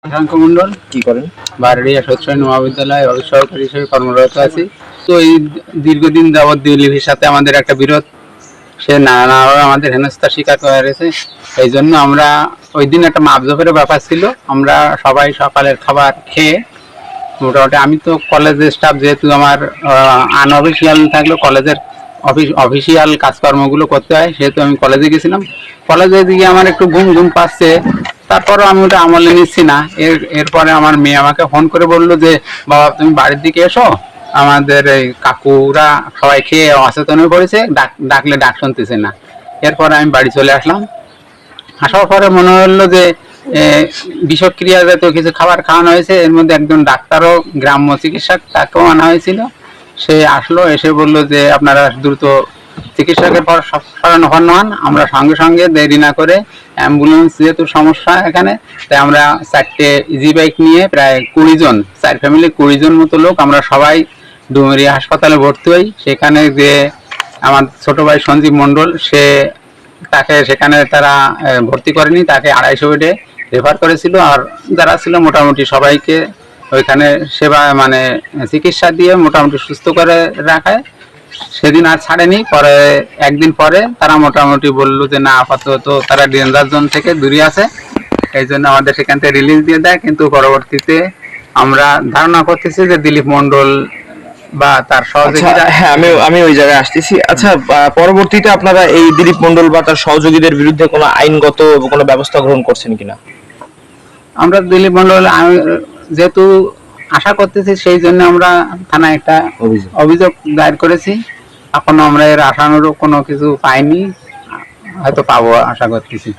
শশাঙ্ক মন্ডল কি করেন? বারড়িয়া সত্যসায়ী মহাবিদ্যালয়ে অফিস সহকারী হিসেবে কর্মরত আছি। তো এই দীর্ঘদিন যাবৎ দিলীপের সাথে আমাদের একটা বিরোধ, সে নানাভাবে আমাদের হেনস্থার শিকার করেছে। এই জন্য আমরা ওই দিন একটা মাপজোপের ব্যাপার ছিল, আমরা সবাই সকালের খাবার খেয়ে মোটামুটি, আমি তো কলেজের স্টাফ, যেহেতু আমার আনঅফিসিয়াল থাকলেও কলেজের অফিসিয়াল কাজকর্মগুলো করতে হয়, সেহেতু আমি কলেজে গেছিলাম। কলেজে গিয়ে আমার একটু ঘুম ঘুম পাচ্ছে, তারপরও আমি ওটা আমলে নিচ্ছি না। এরপরে আমার মেয়ে আমাকে ফোন করে বললো যে, বাবা তুমি বাড়ির দিকে এসো, আমাদের এই কাকুরা সবাই খেয়ে অচেতন হয়ে পড়েছে, ডাকলে ডাক শুনতেছে না। এরপরে আমি বাড়ি চলে আসলাম। আসার পরে মনে হলো যে বিষক্রিয়া জাতীয় কিছু খাবার খাওয়ানো হয়েছে। এর মধ্যে একজন ডাক্তারও, গ্রাম্য চিকিৎসক, তাকেও আনা হয়েছিল। সে আসলো, এসে বললো যে আপনারা দ্রুত চিকিৎসকের পর সরানো হন। আমরা সঙ্গে সঙ্গে দেরি না করে, অ্যাম্বুলেন্স যেহেতু সমস্যা এখানে, তাই আমরা 4টে ইজি বাইক নিয়ে প্রায় 20 জন, 4 ফ্যামিলি 20 জন মতো লোক, আমরা সবাই ডুমুরিয়া হাসপাতালে ভর্তি হই। সেখানে যে আমার ছোট ভাই সঞ্জীব মণ্ডল, তাকে সেখানে তারা ভর্তি করেনি, তাকে 250 বেডে রেফার করেছিল। আর যারা ছিল মোটামুটি সবাইকে ওইখানে সেবা মানে চিকিৎসা দিয়ে মোটামুটি সুস্থ করে রাখায়। সেদিন আর ছাড়েনি। পরে একদিন পরে তারা মোটামুটি বললো যে না, আপাতত তারা ডেঞ্জার জোন থেকে দূরে আছে, এই জন্য আমাদের সেখান থেকে রিলিজ দিয়ে দেয়। কিন্তু পরবর্তীতে আমরা ধারণা করতেছি যে দিলীপ মণ্ডল বা তার সহযোগীরা, হ্যাঁ, আমি ওই জায়গায় আসতেছি। আচ্ছা, পরবর্তীতে আপনারা এই দিলীপ মণ্ডল বা তার সহযোগীদের বিরুদ্ধে কোনো আইনগত কোনো ব্যবস্থা গ্রহণ করছেন কিনা? আমরা দিলীপ মণ্ডল যেহেতু আশা করতেছি, সেই জন্য আমরা থানায় একটা অভিযোগ দায়ের করেছি। এখনো আমরা এর আশানুরূপ কোনো কিছু পাইনি, হয়তো পাবো আশা করতেছি।